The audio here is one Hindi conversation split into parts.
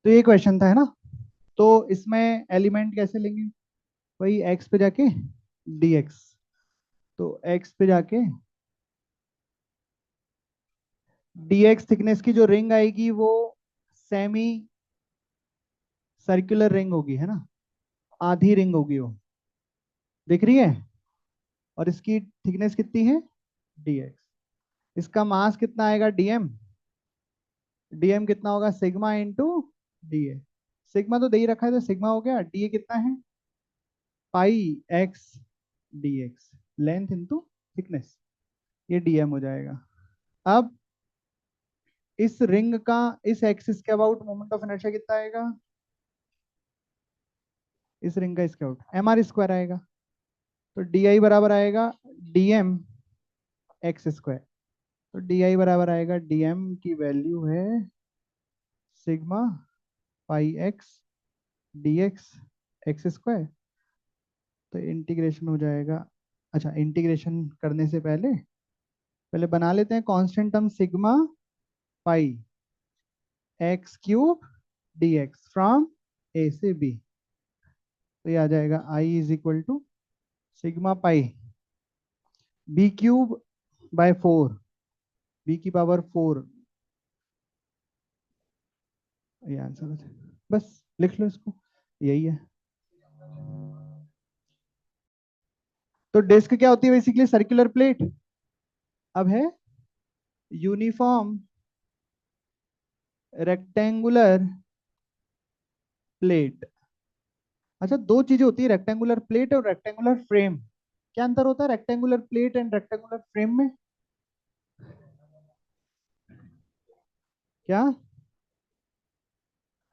तो ये क्वेश्चन था, है ना। तो इसमें एलिमेंट कैसे लेंगे? वही एक्स पे जाके dx। तो एक्स पे जाके dx थिकनेस की जो रिंग आएगी वो सेमी सर्कुलर रिंग होगी, है ना। आधी रिंग होगी वो, दिख रही है। और इसकी थिकनेस कितनी है? dx। इसका मास कितना आएगा? dm। dm कितना होगा? Sigma into D. सिग्मा तो दे ही रखा है, तो सिग्मा हो गया। डी कितना है? Pi x dx। Length into thickness, ये dm हो जाएगा। अब इस रिंग का, इस एक्सिस के अबाउट मोमेंट ऑफ इनर्शिया कितना आएगा? इस रिंग का इसके आउट एम आर स्क्वायर आएगा। तो डी आई बराबर आएगा dm एक्स स्क्वायर। तो डी आई बराबर आएगा, dm की वैल्यू है sigma pi x D x x square. तो इंटीग्रेशन हो जाएगा। अच्छा, इंटीग्रेशन करने से पहले पहले बना लेते हैं constant term sigma pi x cube D x from A से बी। तो ये आ जाएगा I is equal to sigma pi B cube by 4, B की पावर 4। ये आंसर हो जाएगा, बस लिख लो इसको, यही है। तो डिस्क क्या होती है? Basically circular plate. अब है यूनिफॉर्म रेक्टेंगुलर प्लेट। अच्छा, दो चीजें होती है, रेक्टेंगुलर प्लेट और रेक्टेंगुलर फ्रेम। क्या अंतर होता है rectangular plate and rectangular frame में? क्या?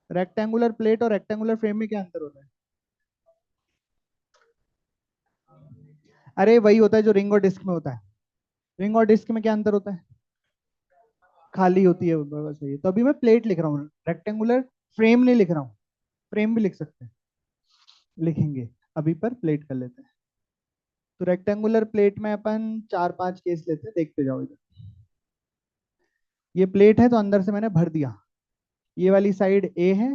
रेक्टेंगुलर प्लेट और रेक्टेंगुलर फ्रेम में क्या अंतर होता है? अरे वही होता है जो रिंग और डिस्क में होता है। रिंग और डिस्क में क्या अंतर होता है? खाली होती है, बस सही है। तो अभी मैं प्लेट लिख रहा हूँ, रेक्टेंगुलर फ्रेम नहीं लिख रहा हूँ। फ्रेम भी लिख सकते हैं, लिखेंगे। अभी पर प्लेट कर लेते हैं। तो रेक्टेंगुलर प्लेट में अपन चार पांच केस लेते हैं, देखते जाओ इधर। ये प्लेट है तो अंदर से मैंने भर दिया। ये वाली साइड ए है,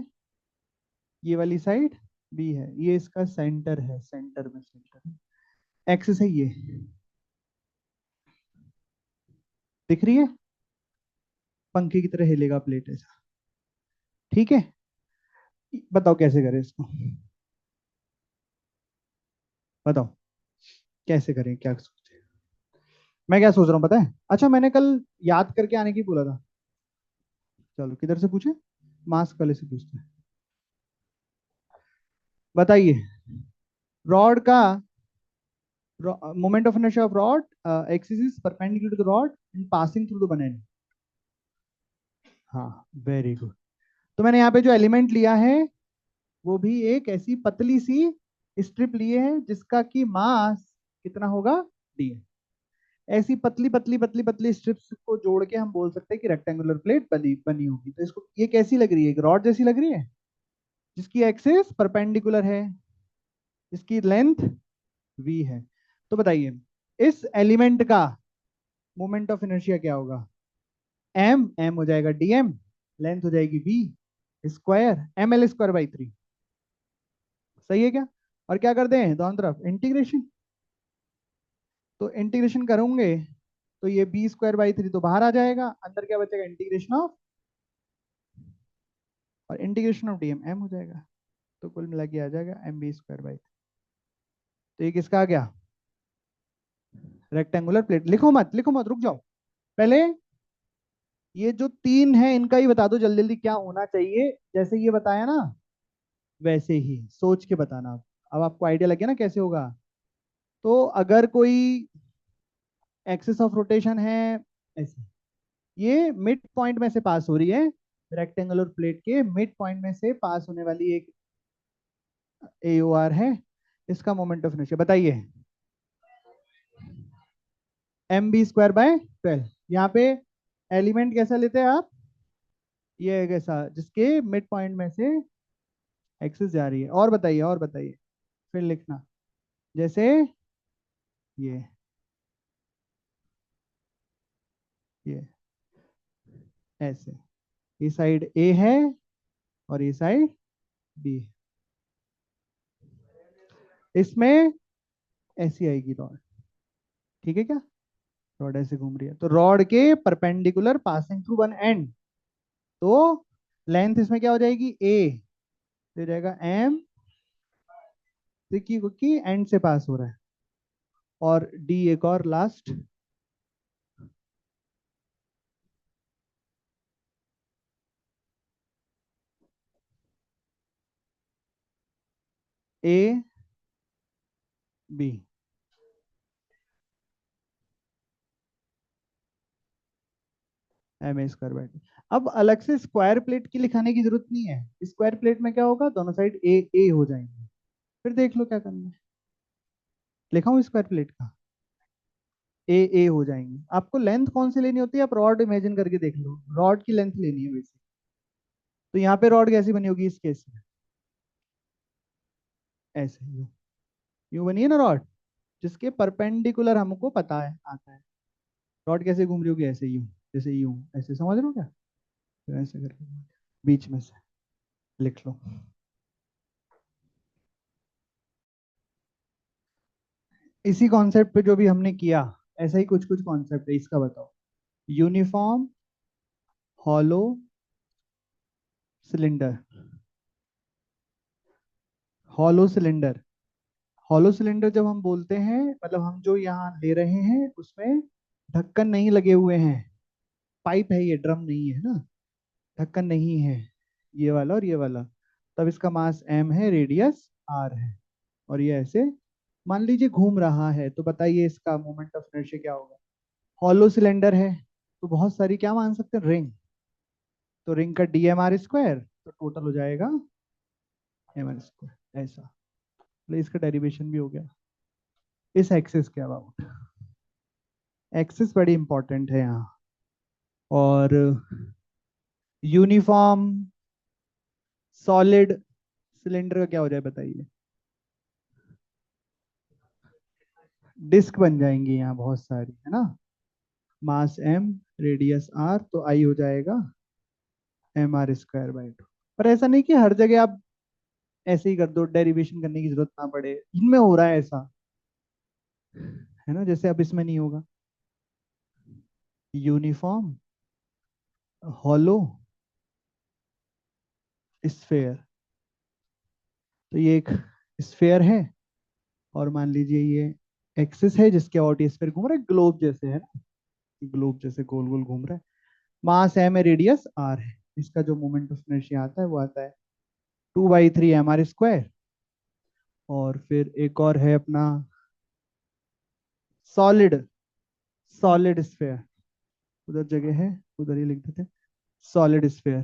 ये वाली साइड बी है। ये इसका सेंटर है, सेंटर में सेंटर एक्सिस है ये, दिख रही है। पंखे की तरह हिलेगा प्लेट ऐसा। ठीक है, बताओ कैसे करें इसको। बताओ कैसे करें, क्या सोचे। मैं क्या सोच रहा हूँ पता है? अच्छा, मैंने कल याद करके आने की बोला था। चलो किधर से पूछे? मास्क वाले से पूछते हैं। बताइए, रॉड का moment of inertia of rod axis is perpendicular to the rod and passing through the बनाना। हाँ, वेरी गुड। तो मैंने यहाँ पे जो एलिमेंट लिया है वो भी एक ऐसी पतली सी स्ट्रिप लिए है जिसका कि मास कितना होगा? डी। ऐसी पतली पतली पतली पतली स्ट्रिप्स को जोड़ के हम बोल सकते हैं कि रेक्टेंगुलर प्लेट बनी बनी होगी। तो इसको ये कैसी लग रही है? एक रॉड जैसी लग रही है जिसकी एक्सिस परपेंडिकुलर है, जिसकी लेंथ वी है। तो बताइए, इस एलिमेंट का मोमेंट ऑफ इनर्शिया क्या होगा? एम एम हो जाएगा डीएम, लेंथ हो जाएगी V square M L square by 3। सही है क्या? और क्या कर दें दोनों तरफ इंटीग्रेशन। तो इंटीग्रेशन करूंगे तो ये बी स्क्वायर बाई 3 तो बाहर आ जाएगा, अंदर क्या बचेगा? इंटीग्रेशन ऑफ, और इंटीग्रेशन ऑफ डीएम एम हो जाएगा। तो कुल मिला के आ जाएगा एम बी स्क्वायर बाई 3। तो ये किसका आ गया? Rectangular plate. लिखो मत, लिखो मत, रुक जाओ पहले। ये जो तीन है इनका ही बता दो जल्दी जल्दी क्या होना चाहिए। जैसे ये बताया ना वैसे ही सोच के बताना। अब आपको आइडिया लगे ना कैसे होगा। तो अगर कोई एक्सिस ऑफ रोटेशन है ऐसे, ये मिड पॉइंट में से पास हो रही है, रेक्टेंगुलर प्लेट के मिड पॉइंट में से पास होने वाली एक ए ओ आर है। इसका मोमेंट ऑफ इनर्शिया बताइए। M B square by 12। यहाँ पे एलिमेंट कैसा लेते हैं आप? ये कैसा जिसके मिड पॉइंट में से एक्सिस जा रही है। और बताइए, और बताइए, फिर लिखना। जैसे ये ये ऐसे, ये साइड ए है, और ये साइड बी। इसमें ऐसी आएगी रॉड, ठीक है क्या? रॉड ऐसे घूम रही है तो रॉड के perpendicular passing through one and, तो लेंथ इसमें क्या हो जाएगी, ए, हो जाएगा एम, क्योंकि एंड से पास हो रहा है, और डी एक और last, A B. M A square by 2। अब अलग से स्क्वायर प्लेट की लिखाने की जरूरत नहीं है, स्क्वायर प्लेट में क्या होगा, दोनों साइड ए ए हो जाएंगे। फिर देख लो क्या करना है, लिखाऊं स्क्वायर प्लेट का, ए ए हो जाएंगे। आपको लेंथ कौन सी लेनी होती है, आप रॉड इमेजिन करके देख लो, रॉड की लेंथ लेनी है बेसिक। तो यहाँ पे रॉड कैसी बनी होगी इस केस में, ऐसे यूं, यूं बनी है ना रॉड, जिसके परपेंडिकुलर हमको पता है आता है। रॉड कैसे घूम रही होगी, ऐसे यूं, जैसे यूं, ऐसे समझ रहे हो क्या? तो ऐसे करके बीच में से लिख लो। इसी कॉन्सेप्ट पे जो भी हमने किया, ऐसा ही कुछ कुछ कॉन्सेप्ट है इसका, बताओ। Uniform hollow cylinder, hollow cylinder, hollow cylinder जब हम बोलते हैं, मतलब हम जो यहाँ ले रहे हैं उसमें ढक्कन नहीं लगे हुए हैं, पाइप है ये, ड्रम नहीं है ना, ढक्कन नहीं है, ये वाला और ये वाला, तब इसका मास m है, रेडियस r है, और ये ऐसे मान लीजिए घूम रहा है, तो बताइए इसका मोमेंट ऑफ इनर्शिया क्या होगा। हॉलो सिलेंडर है तो बहुत सारी क्या मान सकते हैं, रिंग, तो रिंग का डी एम आर स्क्वायर, तो टोटल हो जाएगा एम आर स्क्वायर, ऐसा। मतलब इसका डेरिवेशन भी हो गया इस एक्सिस के अबाउट। एक्सिस बड़ी इंपॉर्टेंट है यहाँ। और यूनिफॉर्म सॉलिड सिलेंडर का क्या हो जाए बताइए, डिस्क बन जाएंगी यहाँ बहुत सारी, है ना, मास m, रेडियस r, तो आई हो जाएगा एम आर स्क्वायर बाई 2। पर ऐसा नहीं कि हर जगह आप ऐसे ही कर दो, डेरिवेशन करने की जरूरत ना पड़े, इनमें हो रहा है ऐसा, है ना, जैसे अब इसमें नहीं होगा। यूनिफॉर्म हॉलो स्फेयर, तो ये एक स्फेयर है, और मान लीजिए ये एक्सिस है जिसके आउट ये स्फेयर घूम रहा है, ग्लोब जैसे है ना, ग्लोब जैसे गोल गोल घूम रहा है। मास एम है, रेडियस आर है, इसका जो मोमेंट ऑफ इनर्शिया आता है वो आता है 2/3 एम आर स्क्वायर। और फिर एक और है अपना सॉलिड, सॉलिड स्फेयर, उधर जगह है, उधर ही लिख देते, सॉलिड स्फेयर।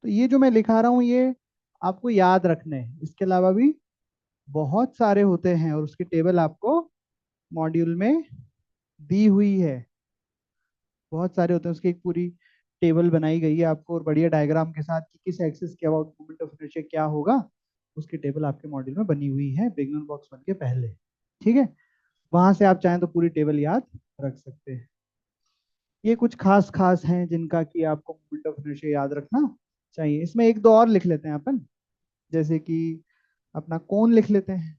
तो ये जो मैं लिखा रहा हूँ ये आपको याद रखने हैं, इसके अलावा भी बहुत सारे होते हैं, और उसकी टेबल आपको मॉड्यूल में दी हुई है। बहुत सारे होते हैं, उसकी एक पूरी टेबल बनाई गई है आपको, और बढ़िया डायग्राम के साथ कि किस एक्सिस के अबाउट मोमेंट ऑफ इनर्शिया क्या होगा, उसकी टेबल आपके मॉड्यूल में बनी हुई है बिगनर बॉक्स बन के पहले। ठीक है, वहां से आप चाहें तो पूरी टेबल याद रख सकते हैं। ये कुछ खास खास हैं जिनका कि आपको मोमेंट ऑफ इनर्शिया याद रखना चाहिए। इसमें एक दो और लिख लेते हैं अपन, जैसे कि अपना कोण लिख लेते हैं।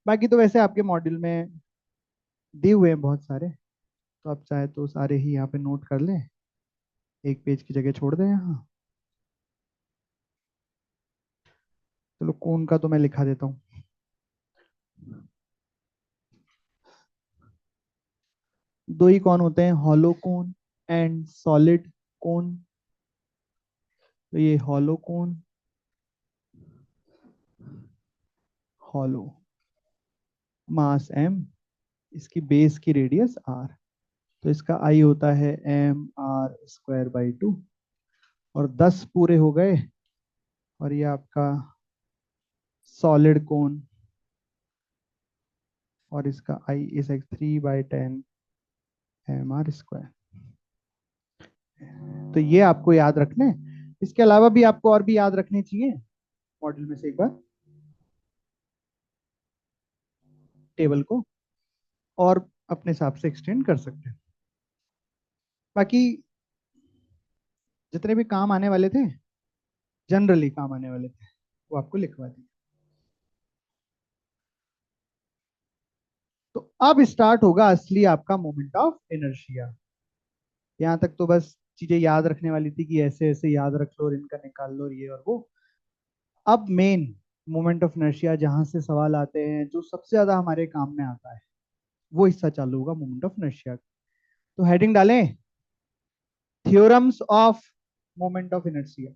बाकी तो वैसे आपके मॉड्यूल में दिए हुए हैं बहुत सारे, तो आप चाहे तो सारे ही यहाँ पे नोट कर लें, एक पेज की जगह छोड़ दें यहाँ। चलो कोण का तो मैं लिखा देता हूँ। दो ही कौन होते हैं, हॉलो कोन एंड सॉलिड कोन। तो ये हॉलो कोन, हॉलो, मास m, इसकी बेस की रेडियस r, तो इसका आई होता है एम आर स्क्वायर बाई 2, और 10 पूरे हो गए। और ये आपका सॉलिड कोन, और इसका I is 3/10 M R square. तो ये आपको याद रखने, इसके अलावा भी आपको और भी याद रखने चाहिए मॉड्यूल में से एक बार। टेबल को और अपने हिसाब से एक्सटेंड कर सकते हैं। बाकी जितने भी काम आने वाले थे, जनरली काम आने वाले थे, वो आपको लिखवा दिए। तो अब स्टार्ट होगा असली आपका मोमेंट ऑफ इनर्शिया। यहाँ तक तो बस चीजें याद रखने वाली थी कि ऐसे ऐसे याद रख लो और इनका निकाल लो, ये और वो। अब मेन मोमेंट ऑफ इनर्शिया जहां से सवाल आते हैं, जो सबसे ज्यादा हमारे काम में आता है, वो हिस्सा चालू होगा मोमेंट ऑफ इनर्शिया। तो हेडिंग डालें, theorems of moment of inertia.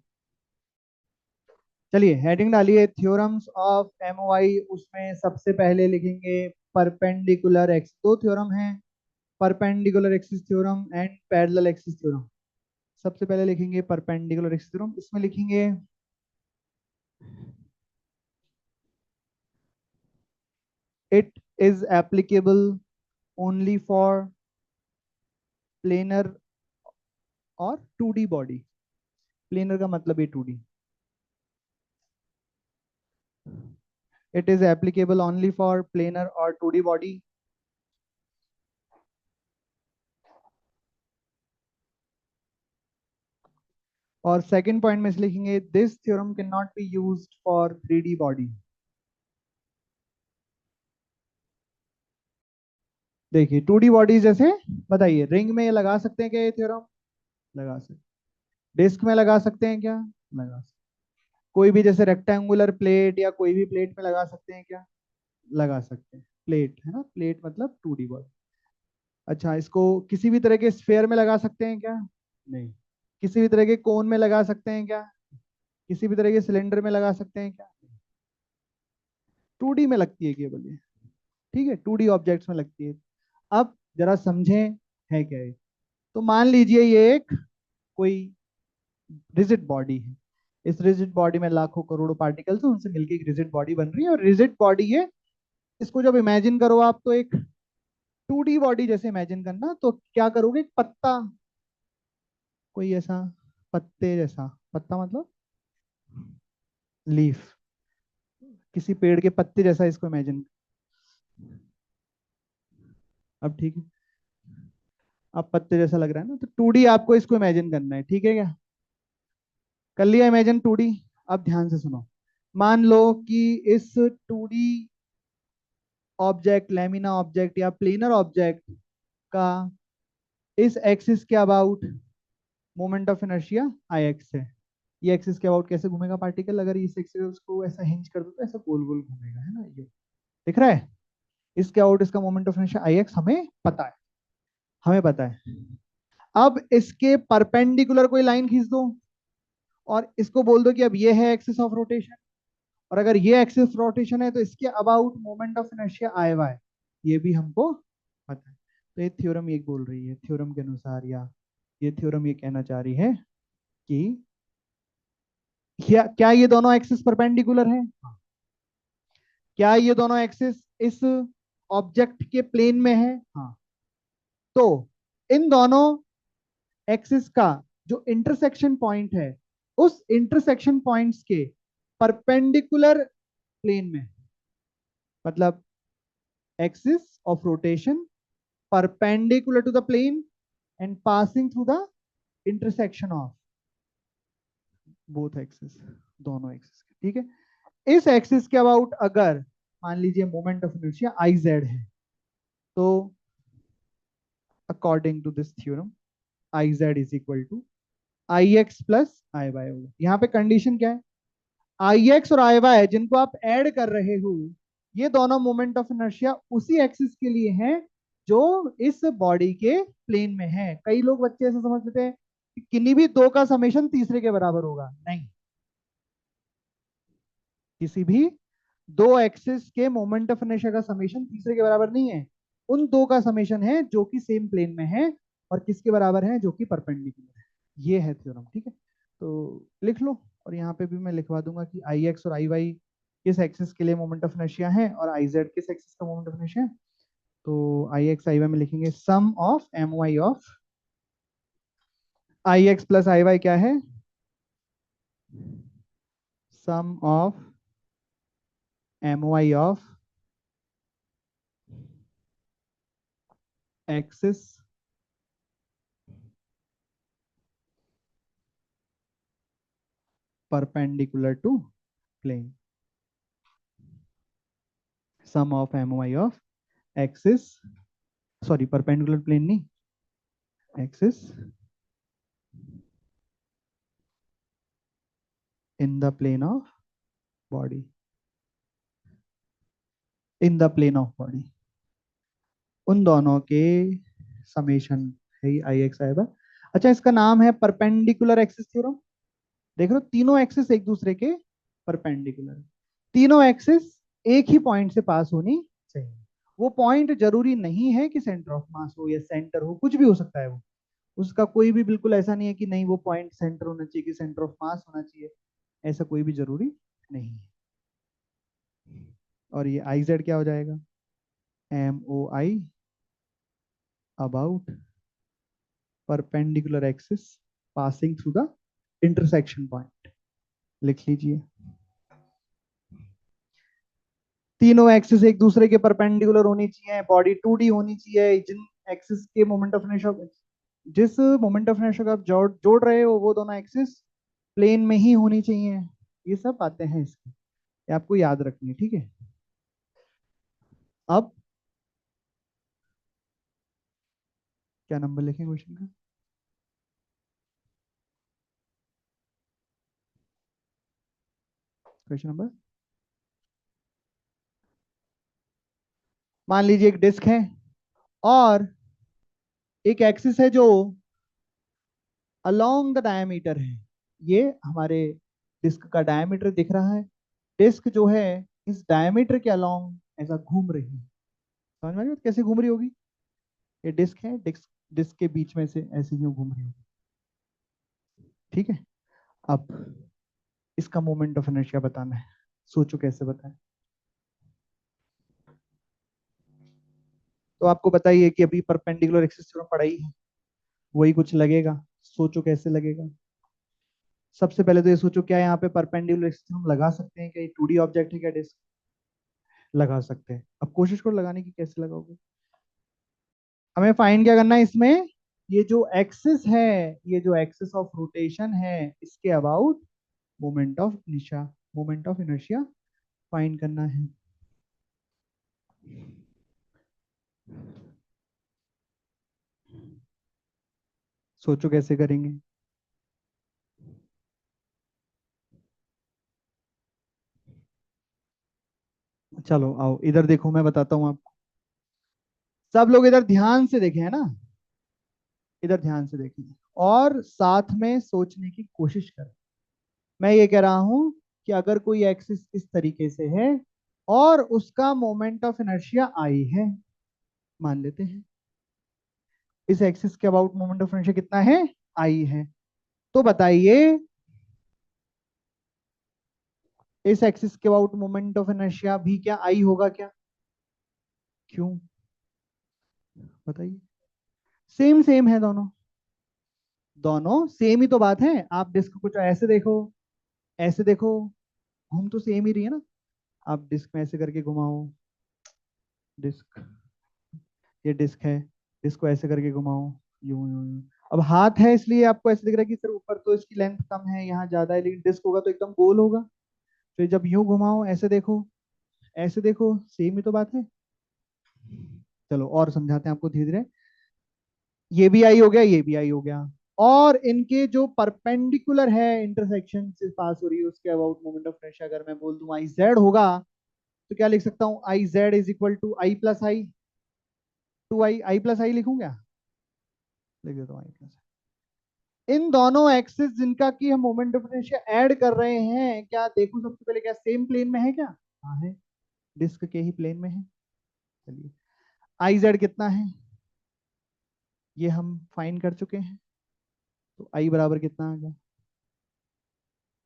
चलिए हेडिंग डालिए, थ्योरम्स ऑफ एमओआई। उसमें सबसे पहले लिखेंगे परपेंडिकुलर एक्स। दो थ्योरम हैं, perpendicular axis theorem and parallel axis theorem. सबसे पहले लिखेंगे परपेंडिकुलर एक्सिस थ्योरम। इसमें लिखेंगे it is applicable only for planar और 2D बॉडी। प्लेनर का मतलब है 2D। It is applicable only for planar और 2D बॉडी। और सेकंड पॉइंट में से लिखेंगे this theorem can not be used for 3D body. देखिए 2D बॉडी जैसे, बताइए रिंग में लगा सकते हैं क्या ये थ्योरम? लगा सकते। डिस्क में लगा सकते हैं क्या? लगा सकते। कोई भी जैसे रेक्टेंगुलर प्लेट या कोई भी प्लेट में लगा सकते हैं क्या? लगा सकते हैं। प्लेट है ना, प्लेट मतलब 2D बॉडी। अच्छा, इसको किसी भी तरह के स्फेयर में लगा सकते हैं क्या? नहीं। किसी भी तरह के कोन में लगा सकते हैं क्या? किसी भी तरह के सिलेंडर में लगा सकते हैं क्या? 2D में लगती है केवल ये। ठीक है, 2D ऑब्जेक्ट्स में लगती है। अब जरा समझें है क्या ये। तो मान लीजिए ये एक कोई रिजिड बॉडी है। इस रिजिड बॉडी में लाखों करोड़ों पार्टिकल्स हैं, उनसे मिलकर एक रिजिड बॉडी बन रही है। और रिजिड बॉडी ये, इसको जब इमेजिन करो आप, तो एक 2D बॉडी जैसे इमेजिन करना। तो क्या करोगे, एक पत्ता, कोई ऐसा पत्ते जैसा, पत्ता मतलब लीफ, किसी पेड़ के पत्ते जैसा इसको इमेजिन। अब ठीक है, अब पत्ते जैसा लग रहा है ना, तो 2D आपको इसको इमेजिन करना है। ठीक है क्या? कर लिया इमेजिन 2D। अब ध्यान से सुनो। मान लो कि इस 2D ऑब्जेक्ट, लेमिना ऑब्जेक्ट या प्लेनर ऑब्जेक्ट का इस एक्सिस के about moment of inertia I x है। ये एक्सिस के अबाउट कैसे घूमेगा पार्टिकल? अगर इस एक्सिस को ऐसा हिंज कर दो तो ऐसा गोल गोल घूमेगा, है ना? ये दिख रहा है? इसके अबाउट इसका moment of inertia I x हमें पता है, हमें पता है। अब इसके परपेंडिकुलर कोई लाइन खींच दो और इसको बोल दो कि अब ये है एक्सिस ऑफ रोटेशन। और अगर ये एक्सिस रोटेशन है तो इसके about moment of inertia I Y, ये भी हमको पता है। तो ये थ्योरम ये बोल रही है, थ्योरम के अनुसार, या ये थ्योरम ये कहना चाह रही है कि क्या ये दोनों एक्सिस परपेंडिकुलर है? हाँ। क्या ये दोनों एक्सिस इस ऑब्जेक्ट के प्लेन में है? हाँ। तो इन दोनों एक्सिस का जो इंटरसेक्शन पॉइंट है, उस इंटरसेक्शन पॉइंट्स के परपेंडिकुलर प्लेन में, मतलब axis of rotation perpendicular to the plane and passing through the intersection of both axis, दोनों एक्सिस। ठीक है, इस एक्सिस के अबाउट अगर मान लीजिए moment of inertia I Z है, तो according to this theorem I Z is equal to I X plus I Y होगा। यहाँ पे कंडीशन क्या है? आई एक्स और आई वाई जिनको आप ऐड कर रहे हो, ये दोनों मोमेंट ऑफ इनर्शिया उसी एक्सिस के लिए हैं जो इस बॉडी के प्लेन में है। कई लोग बच्चे ऐसे समझ लेते हैं कि किन्हीं भी दो का समेशन तीसरे के बराबर होगा। नहीं, किसी भी दो एक्सिस के मोमेंट ऑफ इनर्शिया का समेशन तीसरे के बराबर नहीं है। उन दो का समेशन है जो कि सेम प्लेन में है, और किसके बराबर है? जो कि परपेंडिकुलर है। ये है थ्योरम। ठीक है, तो लिख लो। और यहाँ पे भी मैं लिखवा दूंगा कि आई एक्स और आई वाई किस एक्सिस के लिए मोमेंट ऑफ इनर्शिया है और आई जेड किस एक्सिस का मोमेंट ऑफ इनर्शिया है। तो आई एक्स आई वाई में लिखेंगे sum of M Y of I X plus I Y क्या है? Sum of M Y of axis perpendicular to plane, sum of M I of axis, sorry perpendicular plane नहीं, axis in the plane of body, in the plane of body, उन दोनों के समेशन है आई एक्स आई बार। अच्छा, इसका नाम है परपेंडिकुलर एक्सिस थ्योरम। देख रहे हो, तीनों एक्सिस एक दूसरे के परपेंडिकुलर, तीनों एक्सिस एक ही पॉइंट से पास होनी चाहिए। वो पॉइंट जरूरी नहीं है कि सेंटर ऑफ मास हो या सेंटर हो, कुछ भी हो सकता है वो, उसका कोई भी बिल्कुल ऐसा नहीं है कि नहीं वो पॉइंट सेंटर होना चाहिए कि सेंटर ऑफ मास होना चाहिए, ऐसा कोई भी जरूरी नहीं है। और ये आई जेड क्या हो जाएगा, M O I about perpendicular axis passing through the intersection point. लिख लीजिए, तीनों एक्सिस एक दूसरे के परपेंडिकुलर होनी चाहिए, बॉडी 2D होनी चाहिए, जिन एक्सिस के मोमेंट ऑफ इनर्शिया, जिस मोमेंट ऑफ इनर्शिया को आप जोड़ जोड़ रहे हो वो दोनों एक्सिस प्लेन में ही होनी चाहिए। ये सब बातें हैं इसकी, ये आपको याद रखनी है, ठीक है। अब क्या नंबर लिखें क्वेश्चन का, क्वेश्चन नंबर, मान लीजिए एक डिस्क है और एक एक्सिस है जो अलोंग द डायमीटर है, ये हमारे डिस्क का डायमीटर दिख रहा है, डिस्क जो है इस डायमीटर के अलोंग ऐसा घूम रही है। समझ में आ रही है कैसे घूम रही होगी, ये डिस्क है, डिस्क डिस्क के बीच में से ऐसे यूं घूम रही होगी, ठीक है। अब इसका मोमेंट ऑफ इनर्शिया बताना है, सोचो कैसे बताएं। तो आपको बताइए कि अभी परपेंडिकुलर एक्सिस थ्योरम पढ़ाई है, वही कुछ लगेगा, सोचो कैसे लगेगा। सबसे पहले तो ये सोचो, क्या यहाँ पे परपेंडिकुलर एक्सिस थ्योरम लगा सकते हैं क्या, ये 2D ऑब्जेक्ट है क्या डिस्क, लगा सकते हैं। अब कोशिश करो लगाने की, कैसे लगाओगे। हमें फाइंड क्या करना है इसमें, ये जो एक्सिस है, ये जो एक्सिस ऑफ रोटेशन है, इसके about moment of inertia, moment of inertia find करना है। सोचो कैसे करेंगे। चलो आओ इधर देखो, मैं बताता हूँ आपको, सब लोग इधर ध्यान से देखें, है ना, इधर ध्यान से देखें और साथ में सोचने की कोशिश करें। मैं ये कह रहा हूं कि अगर कोई एक्सिस इस तरीके से है और उसका मोमेंट ऑफ इनर्शिया आई है, मान लेते हैं इस एक्सिस के अबाउट मोमेंट ऑफ इनर्शिया कितना है, आई है, तो बताइए इस एक्सिस के अबाउट मोमेंट ऑफ इनर्शिया भी क्या आई होगा क्या, क्यों, बताइए। सेम सेम है दोनों, दोनों सेम ही तो बात है। आप डिस्क को चाहे ऐसे देखो, ऐसे देखो, घूम तो सेम ही रही है ना। आप डिस्क में ऐसे करके घुमाओ, डिस्क, ये डिस्क है, डिस्क को ऐसे करके घुमाओ, यूं यूं यूं। अब हाथ है इसलिए आपको ऐसे दिख रहा है कि सर ऊपर तो इसकी लेंथ कम है, यहाँ ज्यादा है, लेकिन डिस्क होगा तो एकदम गोल होगा। फिर जब यूं घुमाओ, ऐसे देखो, ऐसे देखो, सेम ही तो बात है। चलो और समझाते हैं आपको धीरे धीरे। ये भी आई हो गया, ये भी आई हो गया, और इनके जो परपेंडिकुलर है, इंटरसेक्शन से पास हो रही है, उसके अबाउट मोमेंट ऑफ इनर्शिया अगर मैं बोल दूं आई जेड होगा, तो क्या लिख सकता हूँ, I Z is equal to I plus I, two I, I plus I लिखूं क्या, लिख देता हूँ आई प्लस। इन दोनों एक्सिस जिनका की हम मोमेंट ऑफ इनर्शिया ऐड कर रहे हैं, क्या देखो सबसे पहले क्या सेम प्लेन में है क्या, हाँ है, डिस्क के ही प्लेन में है। चलिए, आई जेड कितना है ये हम फाइंड कर चुके हैं, तो आई बराबर कितना आ गया,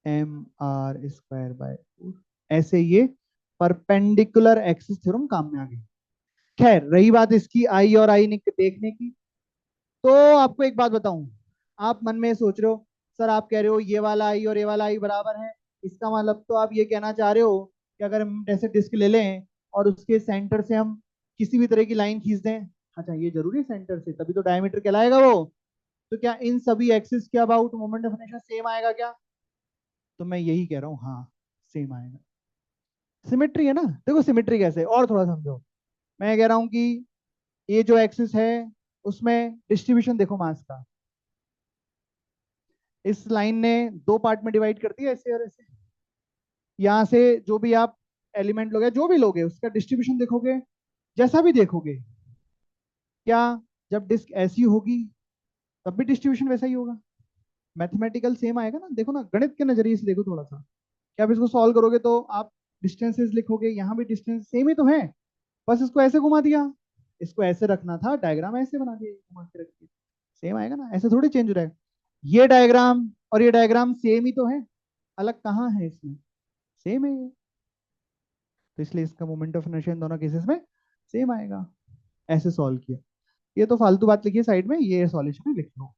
एम आर स्क्वायर बाय 4। ऐसे ये परपेंडिकुलर एक्सिस थ्योरम काम में आ गई। खैर रही बात इसकी आई और आई देखने की, तो आपको एक बात बताऊं, आप मन में सोच रहे हो सर, आप कह रहे हो ये वाला आई और ये वाला आई बराबर है, इसका मतलब तो आप ये कहना चाह रहे हो कि अगर हम ऐसे डिस्क ले लें और उसके सेंटर से हम किसी भी तरह की लाइन खींच दें, अच्छा ये जरूरी है सेंटर से, तभी तो डायमीटर कहलाएगा वो। तो क्या इन सभी एक्सिस के about moment of inertia same आएगा क्या? तो मैं यही कह रहा हूँ, हाँ सेम आएगा। सिमेट्री है ना। देखो सिमेट्री कैसे और थोड़ा समझो। मैं कह रहा हूँ कि ये जो एक्सिस है उसमें डिस्ट्रीब्यूशन देखो मास का, इस लाइन ने दो पार्ट में डिवाइड कर दिया, ऐसे और ऐसे। यहाँ से जो भी आप एलिमेंट लोगे, जो भी लोगे, उसका डिस्ट्रीब्यूशन देखोगे, जैसा भी देखोगे, क्या जब डिस्क ऐसी होगी तब भी डिस्ट्रीब्यूशन वैसा ही होगा? मैथमेटिकल सेम आएगा ना। देखो ना, गणित के नजरिए से देखो थोड़ा सा। क्या आप इसको सॉल्व करोगे तो आप डिस्टेंसेस लिखोगे, यहाँ भी डिस्टेंस सेम ही तो है, बस इसको ऐसे घुमा दिया, इसको ऐसे रखना था, डायग्राम ऐसे बना दिया, घुमा के रख दिया, सेम आएगा ना। ऐसे थोड़ी चेंज हो जाएगा। ये डायग्राम और ये डायग्राम सेम ही तो है, अलग कहाँ है इसमें, सेम है ये। तो इसलिए इसका मोमेंट ऑफ इनर्शिया इन दोनों केसेस में सेम आएगा। ऐसे सॉल्व किया। ये तो फालतू बात लिखी है साइड में, ये सॉल्यूशन लिख लो।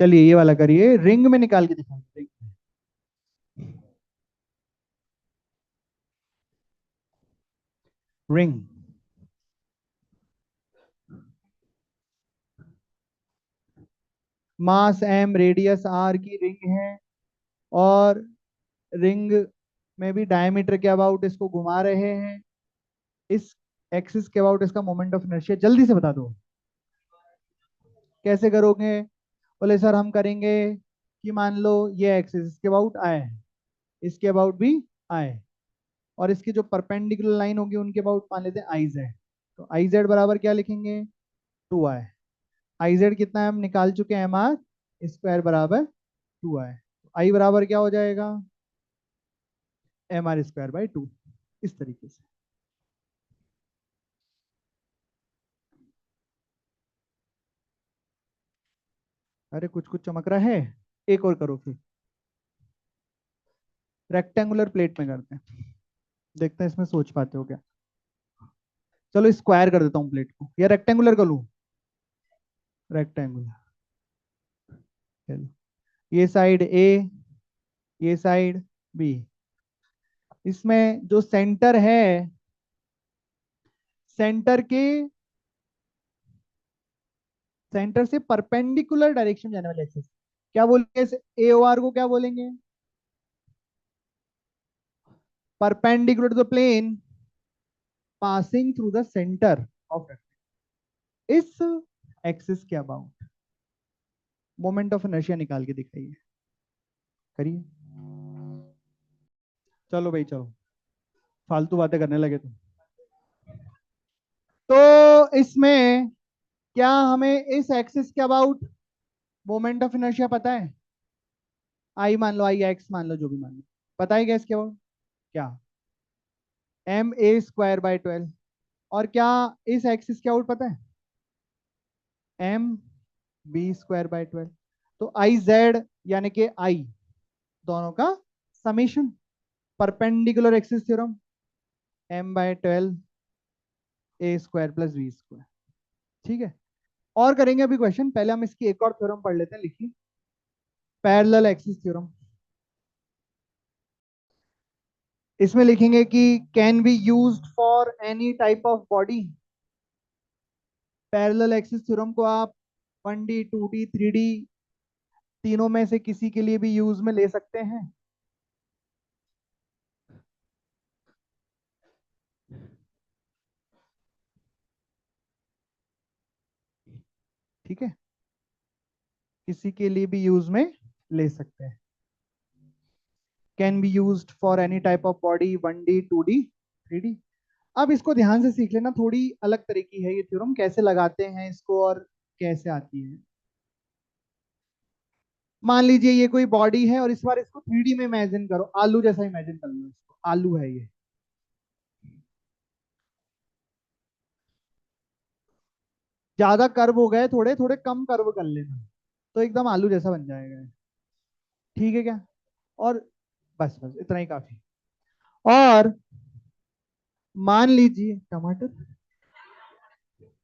चलिए ये वाला करिए, रिंग में निकाल के दिखाइए। Ring, mass M, radius R की रिंग है, और रिंग में भी डायमीटर के अबाउट इसको घुमा रहे हैं, इस एक्सिस के अबाउट इसका मोमेंट ऑफ इनर्शिया जल्दी से बता दो। कैसे करोगे? बोले सर हम करेंगे कि मान लो ये एक्सिस इसके अबाउट आए हैं, इसके अबाउट भी आए, और इसकी जो परपेंडिकुलर लाइन होगी उनके अबाउट मान लेते हैं आई जेड। तो आई जेड बराबर क्या लिखेंगे? 2i। आई जेड कितना है हम निकाल चुके हैं, एम आर स्क्वायर बराबर 2i। आई बराबर क्या हो जाएगा? M R square by 2। इस तरीके से। अरे कुछ कुछ चमक रहा है। एक और करो फिर, रेक्टेंगुलर प्लेट में करते हैं, देखते हैं इसमें सोच पाते हो क्या। चलो स्क्वायर कर देता हूँ प्लेट को, या रेक्टेंगुलर कर लूँ? रेक्टेंगुलर। चलो, ये साइड ए, ये साइड बी। इसमें जो सेंटर है, सेंटर के, सेंटर से परपेंडिकुलर डायरेक्शन जाने वाले एक्सिस क्या बोलेंगे? ए ओ आर को क्या बोलेंगे? Perpendicular to the plane passing through the centre of इस एक्सिस के अबाउट मोमेंट ऑफ इनर्शिया निकाल के दिखाइए। करिए। चलो भाई चलो, फालतू बातें करने लगे तुम। तो इसमें क्या हमें इस एक्सिस के अबाउट मोमेंट ऑफ इनर्शिया पता है? आई मान लो, आई एक्स मान लो, जो भी मान लो, पता है क्या इसके अबाउट? क्या? M A square by 12। और क्या इस एक्सिस के आउट पता है? M B square by 12। तो आई जेड यानी कि आई दोनों का summation, perpendicular axis theorem, M by 12 A square plus B square. ठीक है। और करेंगे अभी क्वेश्चन, पहले हम इसकी एक और थ्योरम पढ़ लेते हैं, लिखिए पैरेलल एक्सिस थ्योरम। इसमें लिखेंगे कि can be used for any type of body. Parallel axis theorem को आप 1D 2D 3D तीनों में से किसी के लिए भी यूज में ले सकते हैं। ठीक है, किसी के लिए भी यूज में ले सकते हैं। Can be used for any type of body, 1D 2D 3D। अब इसको ध्यान से सीख लेना, थोड़ी अलग तरह की है ये थ्योरम, कैसे लगाते हैं इसको और कैसे आती है। मान लीजिए ये कोई बॉडी है, और इस बार इसको 3D में इमेजिन करो, आलू जैसा इमेजिन कर लो इसको, आलू है ये। ज्यादा कर्व हो गए, थोड़े थोड़े कम कर्व कर लेना, तो एकदम आलू जैसा बन जाएगा। ठीक है क्या? और बस बस इतना ही काफी। और मान लीजिए टमाटर,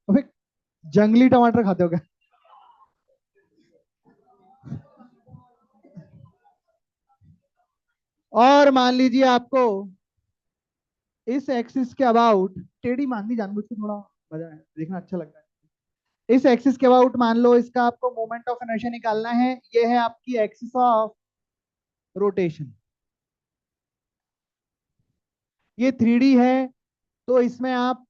अबे जंगली टमाटर खाते हो क्या? और मान लीजिए आपको इस एक्सिस के अबाउट, टेढ़ी मान दी जानबूझ के, थोड़ा मजा है देखना, अच्छा लगता है। इस एक्सिस के अबाउट मान लो इसका आपको मोमेंट ऑफ इनर्शिया निकालना है, ये है आपकी एक्सिस ऑफ रोटेशन। ये 3D है, तो इसमें आप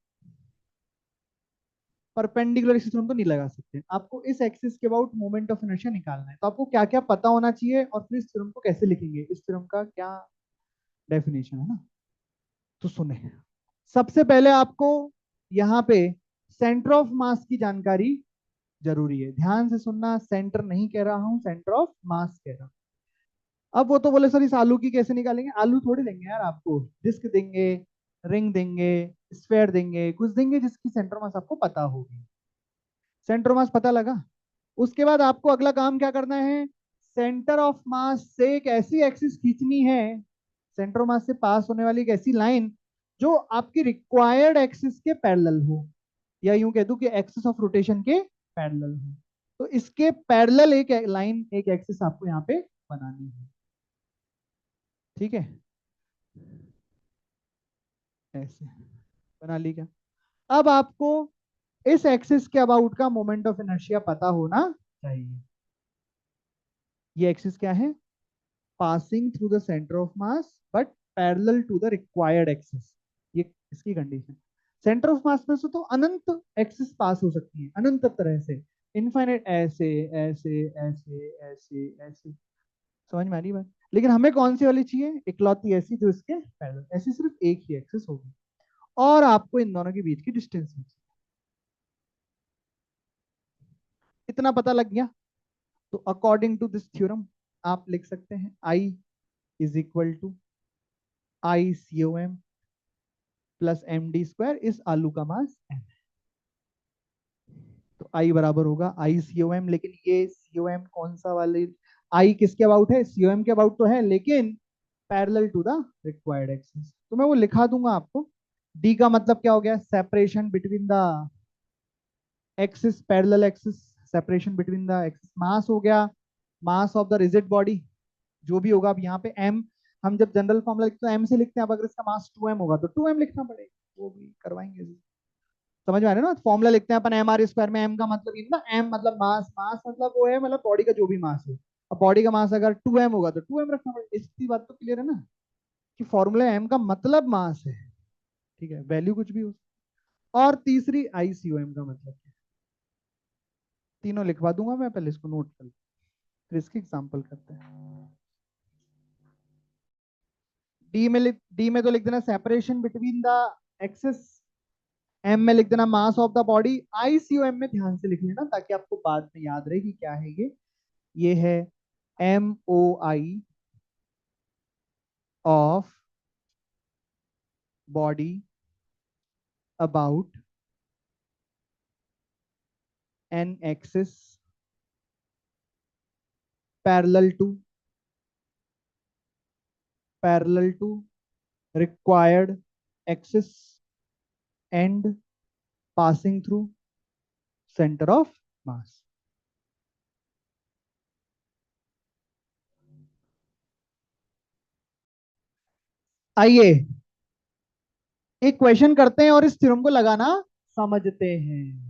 परपेंडिकुलर एक्सिस तो नहीं लगा सकते। आपको इस एक्सिस के अबाउट मोमेंट ऑफ इनर्शिया निकालना है, तो आपको क्या क्या पता होना चाहिए और फिर इस थ्योरम को कैसे लिखेंगे, इस थ्योरम का क्या डेफिनेशन है ना। तो सुने, सबसे पहले आपको यहाँ पे सेंटर ऑफ मास की जानकारी जरूरी है। ध्यान से सुनना, सेंटर नहीं कह रहा हूं, सेंटर ऑफ मास कह रहा हूं। अब वो तो बोले सर इस आलू की कैसे निकालेंगे, आलू थोड़ी देंगे यार आपको, डिस्क देंगे, रिंग देंगे, स्फेयर देंगे, कुछ देंगे जिसकी सेंटर मास आपको पता होगी। सेंटर मास पता लगा, उसके बाद आपको अगला काम क्या करना है, सेंटर ऑफ मास से एक ऐसी एक्सिस खींचनी है, सेंटर मास से पास होने वाली एक ऐसी लाइन जो आपकी रिक्वायर्ड एक्सिस के पैरेलल हो, या यूं कह दूं कि एक्सिस ऑफ रोटेशन के पैरेलल हो। तो इसके पैरेलल एक लाइन, एक एक्सिस आपको यहाँ पे बनानी है। ठीक है, ऐसे बना ली क्या। अब आपको इस एक्सिस के अबाउट का मोमेंट ऑफ इनर्शिया पता होना चाहिए। ये एक्सिस क्या है, passing through the centre of mass but parallel to the required axis, ये इसकी कंडीशन। सेंटर ऑफ मास में से तो अनंत एक्सिस पास हो सकती है, अनंत तरह से, इनफाइनाइट, ऐसे ऐसे ऐसे ऐसे ऐसे, समझ में आ रही बात। लेकिन हमें कौन सी वाली चाहिए, इकलौती ऐसी जो इसके पैरेलल, ऐसी सिर्फ एक ही एक्सिस होगी, और आपको इन दोनों के बीच की डिस्टेंस भी। इतना पता लग गया, तो अकॉर्डिंग टू दिस थ्योरम आप लिख सकते हैं I is equal to I C O M plus M D square, इस आलू का मास एम। तो आई बराबर होगा आई सी ओ एम, लेकिन ये सी ओ एम कौन सा वाले, आई किसके अबाउट है, सी ओ एम के अबाउट तो है, लेकिन parallel to the required axis, तो मैं वो लिखा दूंगा आपको। डी का मतलब क्या हो गया, separation between the axis, parallel axis, separation between the axis. Mass हो गया, mass of the rigid body, जो भी होगा। अब यहाँ पे m, हम जब जनरल फॉर्मूला लिखते हैं m से लिखते हैं, अब अगर इसका मास 2m होगा तो 2m लिखना पड़ेगा, वो भी करवाएंगे। समझ में आ रहा है ना, फॉर्मूला लिखते हैं अपन एम आर स्क्वायर में, m का मतलब ये ना, m मतलब मास, मास मतलब वो है, मतलब बॉडी का जो भी मास है। अब बॉडी का मास अगर 2m होगा तो 2m रखना पड़ेगा। इसकी बात तो क्लियर है ना, कि फॉर्मूला m का मतलब मास है, ठीक है, वैल्यू कुछ भी हो। और तीसरी आईसीओएम का मतलब क्या है? तीनों लिखवा दूंगा मैं, पहले इसको नोट कर लो, फिर इसके एग्जांपल करते हैं। डी में तो लिख देना separation between the axes, M में लिख देना mass of the body, ICOM में ध्यान से लिख लेना ताकि आपको बाद में याद रहे कि क्या है ये है M O I of body about an axis parallel to, parallel to required axis and passing through centre of mass. आइए एक क्वेश्चन करते हैं और इस थ्योरम को लगाना समझते हैं।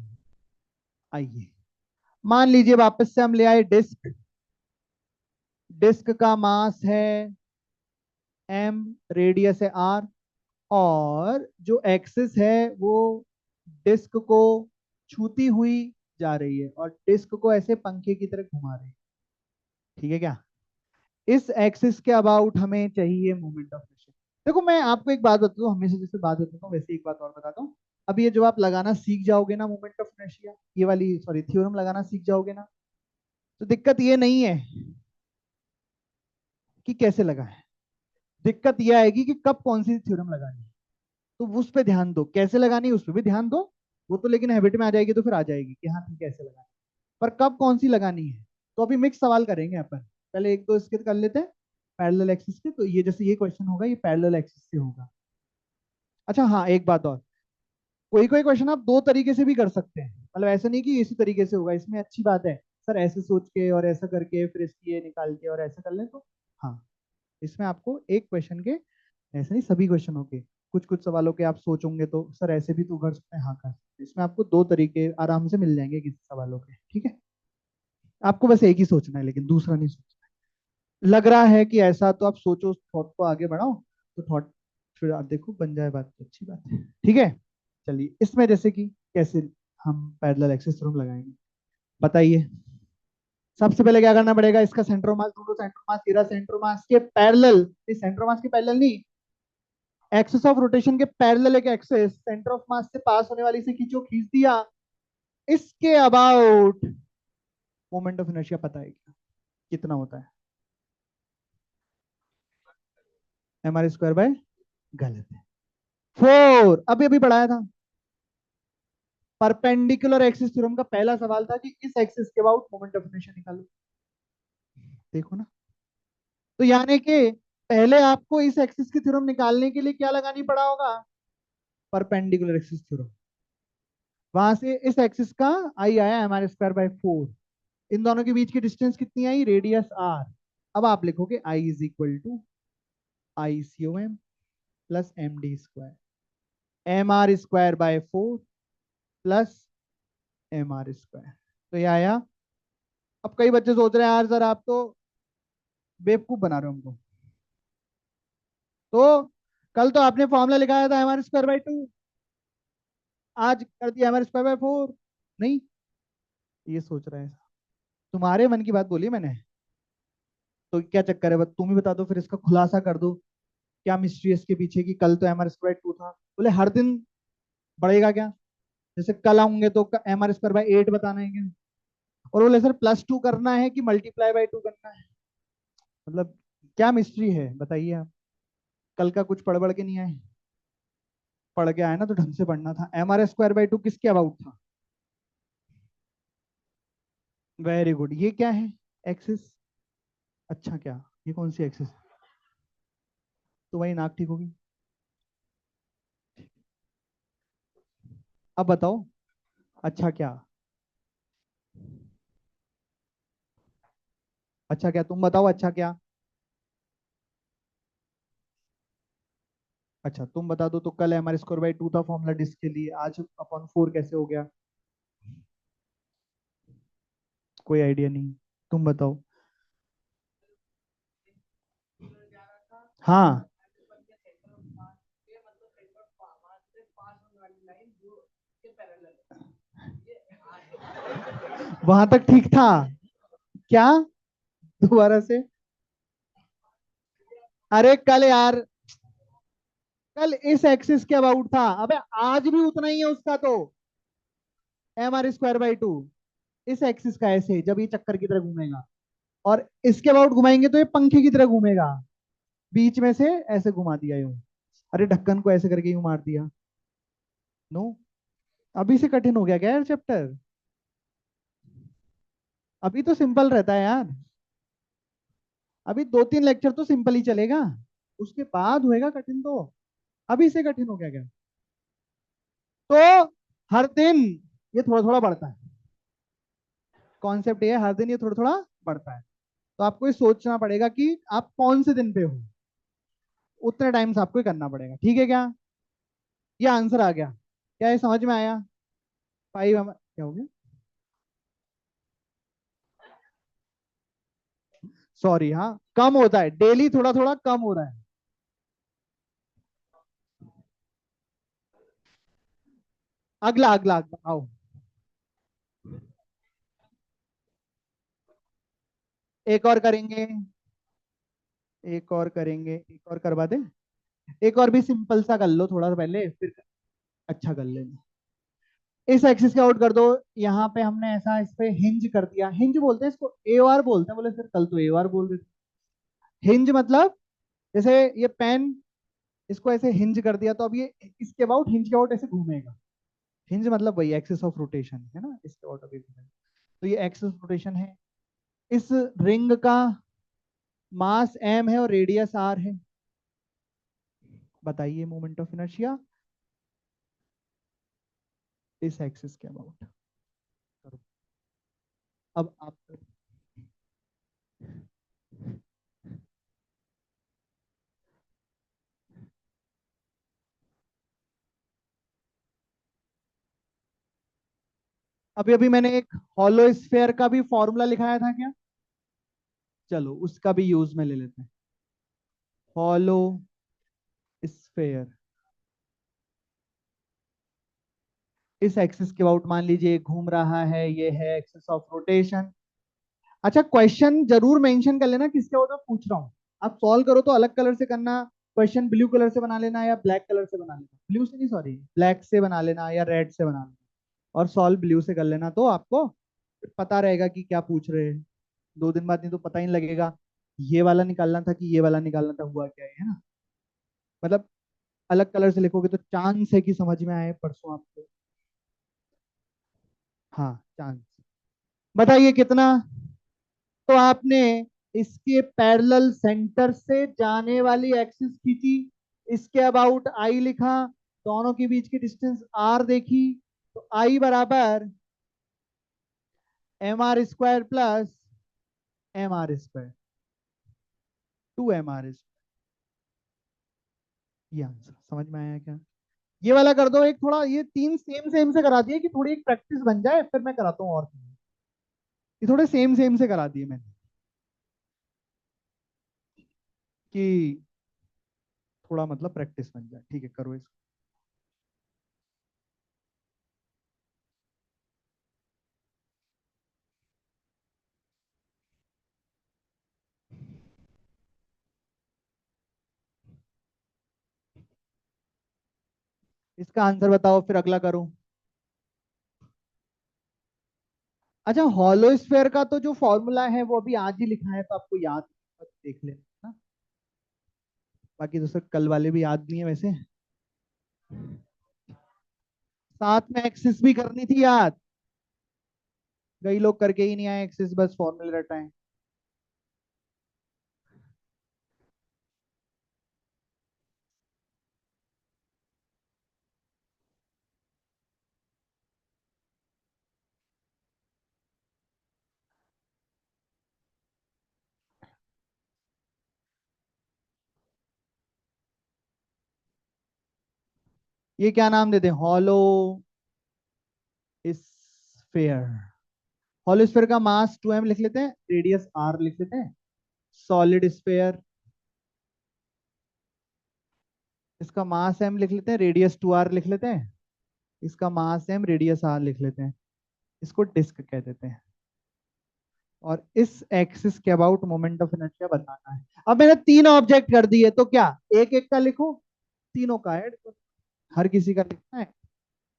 आइए, मान लीजिए वापस से हम ले आए डिस्क, डिस्क का मास है m, रेडियस है r, और जो एक्सिस है वो डिस्क को छूती हुई जा रही है और डिस्क को ऐसे पंखे की तरह घुमा रही है। ठीक है क्या, इस एक्सिस के अबाउट हमें चाहिए मोमेंट ऑफ इनर्शिया। देखो मैं आपको एक बात बताता हूँ, हमेशा जैसे बात बताता हूँ वैसे एक बात और बताता हूँ। अब ये जो आप लगाना सीख जाओगे ना मोमेंट ऑफ इनर्शिया, ये वाली सॉरी थ्योरम लगाना सीख जाओगे ना, तो दिक्कत ये नहीं है कि कैसे लगाएं, दिक्कत ये आएगी कि कब कौन सी थ्योरम लगानी है। तो उस पर ध्यान दो, कैसे लगानी है उस पर भी ध्यान दो। वो तो लेकिन हैबिट में आ जाएगी तो फिर आ जाएगी कि हाँ ठीक है कैसे लगानी है, पर कब कौन सी लगानी है। तो अभी मिक्स सवाल करेंगे अपन, पहले एक दो इसके कर लेते हैं पैरेलल एक्सिस के। तो ये जैसे ये क्वेश्चन होगा ये पैरेलल एक्सिस से होगा। अच्छा हाँ, एक बात और, कोई कोई क्वेश्चन आप दो तरीके से भी कर सकते हैं, मतलब ऐसा नहीं कि इसी तरीके से होगा, इसमें अच्छी बात है सर ऐसे सोच के और ऐसा करके फिर इसकी ये निकाल के और ऐसा कर लें तो। हाँ, इसमें आपको एक क्वेश्चन के, ऐसे नहीं सभी क्वेश्चनों के कुछ कुछ सवालों के आप सोचोंगे तो सर ऐसे भी तो कर सकते हैं, हाँ कर सकते हैं। इसमें आपको दो तरीके आराम से मिल जाएंगे किसी सवालों के, ठीक है। आपको बस एक ही सोचना है, लेकिन दूसरा नहीं सोचना है। लग रहा है कि ऐसा, तो आप सोचो, थॉट को आगे बढ़ाओ, तो थॉट फिर आप देखो बन जाए बात तो अच्छी बात है, ठीक है। चलिए, इसमें जैसे कि कैसे हम पैरेलल एक्सिस थ्योरम लगाएंगे, बताइए। सबसे पहले क्या करना पड़ेगा, इसका सेंट्रोमास ढूंढो, सेंट्रोमास तेरा सेंट्रोमास के पैरेलल, सेंट्रोमास के पैरेलल नहीं, एक्सिस ऑफ रोटेशन के पैरेलल एक एक्सिस सेंटर ऑफ मास से पास होने वाली से खींचो, खींच दिया। इसके अबाउट मोमेंट ऑफ इनर्शिया पता है क्या, कितना होता है? mr² बाय, गलत है, 4। अभी अभी पढ़ाया था। परपेंडिकुलर एक्सिस थ्योरम का पहला सवाल था कि इस एक्सिस के अबाउट मोमेंट ऑफ इनर्शिया निकालो। देखो ना, तो यानी कि पहले आपको इस एक्सिस की थ्योरम निकालने के लिए क्या लगानी पड़ा होगा, परपेंडिकुलर एक्सिस थ्योरम। वहां से इस एक्सिस का आई आया mr²/4। इन दोनों के बीच की डिस्टेंस कितनी आई, रेडियस r। अब आप लिखोगे I is equal to ICOM plus MD², mr²/4 plus mr²। तो ये आया। अब कई बच्चे सोच रहे हैं यार सर आप तो बेवकूफ बना रहे हो हमको, तो कल तो आपने फॉर्मूला लिखाया था mr²/2, आज कर दिया mr²/4। नहीं, ये सोच रहे हैं, तुम्हारे मन की बात बोली मैंने। तो क्या चक्कर है, बस तुम ही बता दो, फिर इसका खुलासा कर दो। क्या मिस्ट्री है इसके पीछे की, कल तो mr²/2 था, बोले हर दिन बढ़ेगा क्या? जैसे कल आऊंगे तो mr²/8 बताना है क्या? और बोले सर +2 करना है कि ×2 करना है? मतलब क्या मिस्ट्री है बताइए आप। कल का कुछ पढ़ पढ़ के नहीं आए? पढ़ के आए ना तो ढंग से पढ़ना था। mr²/2 किसके अबाउट था? Very good. ये क्या है, एक्सिस। अच्छा क्या, ये कौन सी एक्सिस? तो वही नाक ठीक होगी। अब बताओ, अच्छा क्या, अच्छा क्या, तुम बताओ अच्छा क्या। अच्छा तुम बता दो, तो कल mr²/2 था फॉर्मूला डिस्क के लिए, आज अपॉन 4 कैसे हो गया? कोई आइडिया नहीं, तुम बताओ। हाँ, वहां तक ठीक था क्या? दोबारा से। अरे कल यार, कल इस एक्सिस के अबाउट था, अबे आज भी उतना ही है उसका तो, mr²/2। इस एक्सिस का ऐसे जब ये चक्कर की तरह घूमेगा, और इसके अबाउट घुमाएंगे तो ये पंखे की तरह घूमेगा, बीच में से ऐसे घुमा दिया यूं। अरे ढक्कन को ऐसे करके यूं मार दिया। नो, अभी से कठिन हो गया क्या यार चैप्टर? अभी तो सिंपल रहता है यार। अभी 2-3 लेक्चर तो सिंपल ही चलेगा, उसके बाद होएगा कठिन तो। अभी से कठिन हो गया क्या? तो हर दिन ये थोड़ा थोड़ा बढ़ता है। कॉन्सेप्ट ये है, हर दिन ये थोड़ा थोड़ा बढ़ता है। तो आपको ये सोचना पड़ेगा कि आप कौन से दिन पे हो, उतने टाइम से आपको ये करना पड़ेगा, ठीक है क्या? ये आंसर आ गया, क्या ये समझ में आया? 5 क्या हो गया, सॉरी, हाँ कम होता है, डेली थोड़ा थोड़ा कम हो रहा है। अगला अगला अगला आओ। एक और करेंगे, एक और करेंगे, एक और करवा दे। एक और भी सिंपल सा कर लो थोड़ा सा पहले, फिर अच्छा कर लेना। इस एक्सिस के आउट कर दो। यहाँ पे हमने ऐसा इस पे हिंज कर दिया, हिंज बोलते हैं इसको, एओआर बोलते हैं। बोले सर कल तो एओआर बोल रहे थे। हिंज मतलब जैसे ये पेन, इसको ऐसे हिंज कर दिया तो अब ये इसके अबाउट, हिंज के अबाउट ऐसे घूमेगा। हिंज मतलब वही एक्सिस ऑफ रोटेशन है ना, इसके अबाउट अभी घूमेगा। तो ये एक्सिस ऑफ रोटेशन है। इस रिंग का मास m है और रेडियस r है। बताइए मोमेंट ऑफ इनर्शिया इस एक्सिस के अबाउट। अब आप, अभी अभी मैंने एक हॉलो स्फेयर का भी फॉर्मूला लिखाया था क्या? चलो उसका भी यूज में ले लेते हैं। हॉलो स्फेयर इस एक्सिस के अबाउट मान लीजिए घूम रहा है, ये है एक्सिस ऑफ रोटेशन। अच्छा, क्वेश्चन जरूर मेंशन कर लेना किसके अबाउट मैं पूछ रहा हूँ। आप सॉल्व करो तो अलग कलर से करना, क्वेश्चन ब्लू कलर से बना लेना या ब्लैक कलर से बना लेना, ब्लू से नहीं सॉरी ब्लैक से बना लेना या रेड से बना लेना, और सॉल्व ब्लू से कर लेना, तो आपको पता रहेगा कि क्या पूछ रहे हैं। 2 दिन बाद नहीं तो पता ही नहीं लगेगा ये वाला निकालना था कि ये वाला निकालना था, हुआ क्या है ना। मतलब अलग कलर से लिखोगे तो चांस है कि समझ में आए परसों आपको। हाँ चांस। बताइए कितना। तो आपने इसके पैरेलल सेंटर से जाने वाली एक्सिस खींची, इसके अबाउट आई लिखा, दोनों के बीच की डिस्टेंस आर देखी, तो आई बराबर M R square plus M R square, 2 MR square. ये आंसर समझ में आया क्या? ये वाला कर दो एक, थोड़ा ये तीन सेम सेम से करा दिए कि थोड़ी एक प्रैक्टिस बन जाए, फिर मैं कराता हूँ और ये थोड़े सेम सेम से करा दिए मैंने कि थोड़ा मतलब प्रैक्टिस बन जाए। ठीक है करो इसको। इसका आंसर बताओ फिर अगला करूं। अच्छा, हॉलो स्फेयर का तो जो फॉर्मूला है वो अभी आज ही लिखा है, तो आपको याद है, बस देख लेना ना। बाकी दूसरे कल वाले भी याद नहीं है वैसे। साथ में एक्सिस भी करनी थी याद, कई लोग करके ही नहीं आए एक्सिस, बस फॉर्मूले रटाएं। ये क्या नाम देते हैं? Hollow sphere. हॉलो स्फेयर का मास 2m लिख लेते हैं, रेडियस r लिख लेते हैं। सॉलिड स्फेयर, इसका मास m लिख लेते हैं, रेडियस 2r लिख लेते हैं। इसका मास m रेडियस r लिख लेते हैं। इसको डिस्क कह देते हैं। और इस एक्सिस के अबाउट मोमेंट ऑफ इनर्शिया बताना है। अब मैंने 3 ऑब्जेक्ट कर दिए, तो क्या एक एक का लिखो, तीनों का ऐड करो, हर किसी का लिखना है।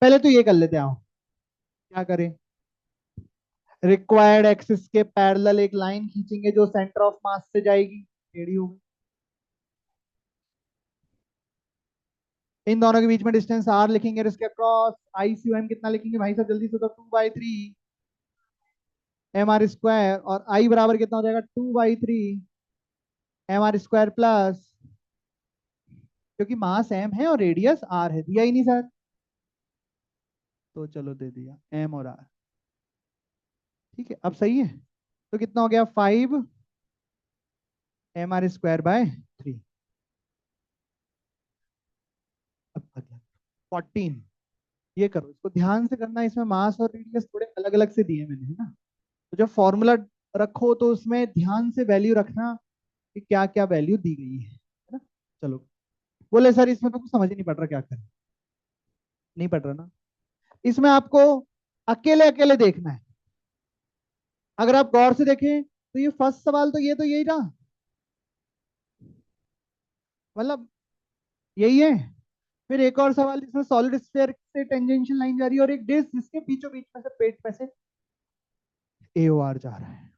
पहले तो ये कर लेते हैं, आओ क्या करें। रिक्वायर्ड एक्सिस के पैरेलल एक लाइन खींचेंगे जो सेंटर ऑफ मास से जाएगी, टेढ़ी होगी। इन दोनों के बीच में डिस्टेंस आर लिखेंगे और इसके अक्रॉस आई सी एम कितना लिखेंगे भाई साहब जल्दी से, तो 2/3 MR स्क्वायर, और आई बराबर कितना हो जाएगा 2/3 MR स्क्वायर प्लस, क्योंकि मास एम है और रेडियस आर है, दिया ही नहीं सर, तो चलो दे दिया एम और आर। ठीक है अब सही है। तो कितना हो गया 5 MR स्क्वायर/3। अब अगला 14। ये करो, इसको ध्यान से करना, इसमें मास और रेडियस थोड़े अलग अलग से दिए मैंने, है ना। तो जब फॉर्मूला रखो तो उसमें ध्यान से वैल्यू रखना कि क्या क्या वैल्यू दी गई है ना। चलो, बोले सर इसमें तो कुछ समझ ही नहीं पड़ रहा, क्या करें। नहीं पड़ रहा ना। इसमें आपको अकेले अकेले देखना है। अगर आप गौर से देखें तो ये फर्स्ट सवाल तो ये तो यही रहा, मतलब यही है। फिर एक और सवाल जिसमें सॉलिड स्फीयर से टेंजेंशियल लाइन जा रही है और एक डिस्क जिसके बीचों बीच में से पेट में से एओआर जा रहा है।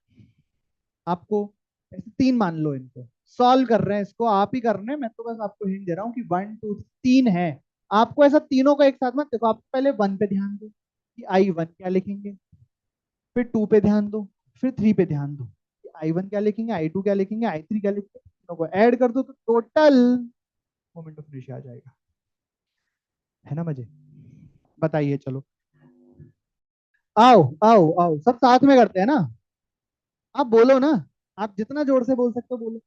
आपको ऐसे 3 मान लो, इनको सॉल्व कर रहे हैं, इसको आप ही कर रहे हैं, मैं तो बस आपको हिंट दे रहा हूँ कि 1 2 3 है। आपको ऐसा तीनों को एक साथ मत देखो, आप पहले 1 पे ध्यान दो कि I1 क्या लिखेंगे, फिर 2 पे ध्यान दो, फिर 3 पे ध्यान दो कि I1 क्या लिखेंगे, I2 क्या लिखेंगे, I3 क्या लिखेंगे, तीनों को ऐड कर दो तो टोटल मोमेंट ऑफ इनर्शिया आ जाएगा। है ना मजे? बताइए चलो। आओ आओ आओ, सब साथ में करते हैं ना। आप बोलो ना, आप जितना जोर से बोल सकते हो बोलो।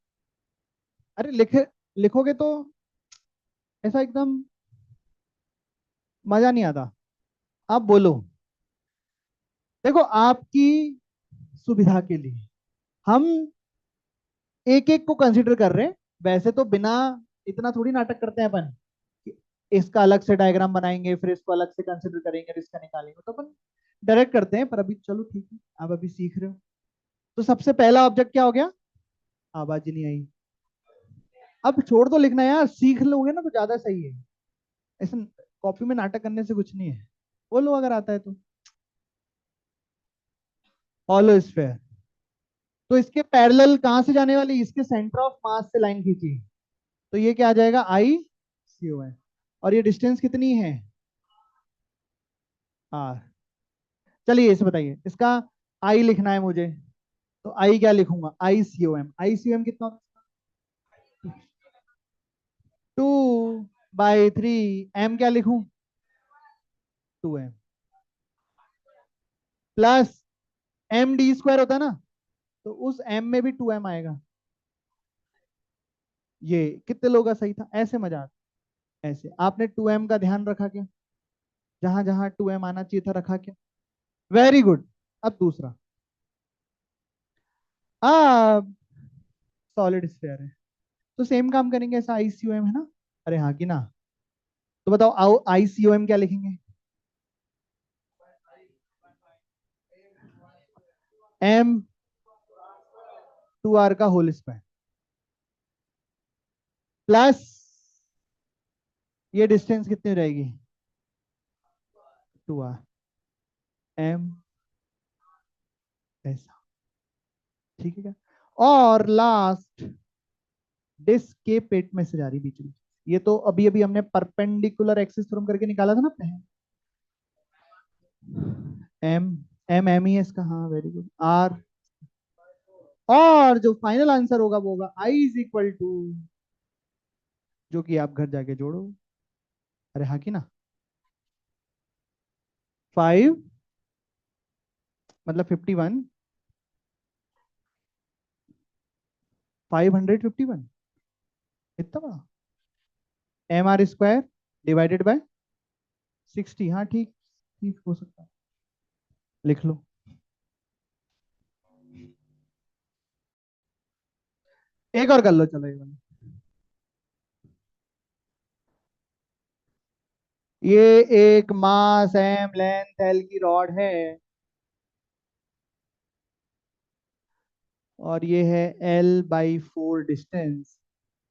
अरे लिखोगे तो ऐसा एकदम मजा नहीं आता। आप बोलो। देखो आपकी सुविधा के लिए हम एक एक को कंसिडर कर रहे हैं। वैसे तो बिना इतना थोड़ी नाटक करते हैं अपन कि इसका अलग से डायग्राम बनाएंगे फिर इसको अलग से कंसिडर करेंगे और इसका निकालेंगे, तो अपन डायरेक्ट करते हैं। पर अभी चलो ठीक है, आप अभी सीख रहे हो। तो सबसे पहला ऑब्जेक्ट क्या हो गया? आवाज ही नहीं आई। अब छोड़ दो लिखना यार, सीख लोगे ना तो ज्यादा सही है। ऐसे कॉपी में नाटक करने से कुछ नहीं है। बोलो अगर आता है तो। Hollow sphere. तो इसके पैरेलल कहां से जाने वाली? इसके सेंटर ऑफ मास से लाइन खींची, तो ये क्या आ जाएगा? आई सी ओ है। और ये डिस्टेंस कितनी है? आर। चलिए इसे बताइए, इसका आई लिखना है मुझे, तो आई क्या लिखूंगा? आई सी ओ एम। आई सी ओ एम कितना होता है? 2/3। एम क्या लिखूं? 2m plus M D square होता है ना, तो उस एम में भी 2m आएगा। ये कितने लोगों का सही था? ऐसे मजा आता। ऐसे आपने 2m का ध्यान रखा क्या? जहां जहां 2m आना चाहिए था रखा क्या? Very good. अब दूसरा, अब सॉलिड स्फेयर है, तो सेम काम करेंगे। ऐसा आईसीओएम है ना? अरे हाँ कि ना? तो बताओ आओ आईसीओएम क्या लिखेंगे? m2r का होल स्क्वायर प्लस ये डिस्टेंस कितनी रहेगी? 2r m। ऐसा ठीक है क्या? और लास्ट, डिस्क के पेट में से जा रही बीच में। ये तो अभी अभी हमने परपेंडिकुलर एक्सिस थ्योरम करके निकाला था ना पहले। एम एम ही है इसका, हाँ वेरी गुड। आर, और जो फाइनल आंसर होगा वो होगा आई इज इक्वल टू, जो कि आप घर जाके जोड़ो। अरे हाँ कि ना? 5 मतलब 51, 551, इतना बड़ा। M R square divided by 60। हाँ ठीक, ठीक हो सकता है। लिख लो। एक और कर लो, चलो ये वाला। ये एक मास एम लेंथ एल की रॉड है, और ये है L/4 डिस्टेंस।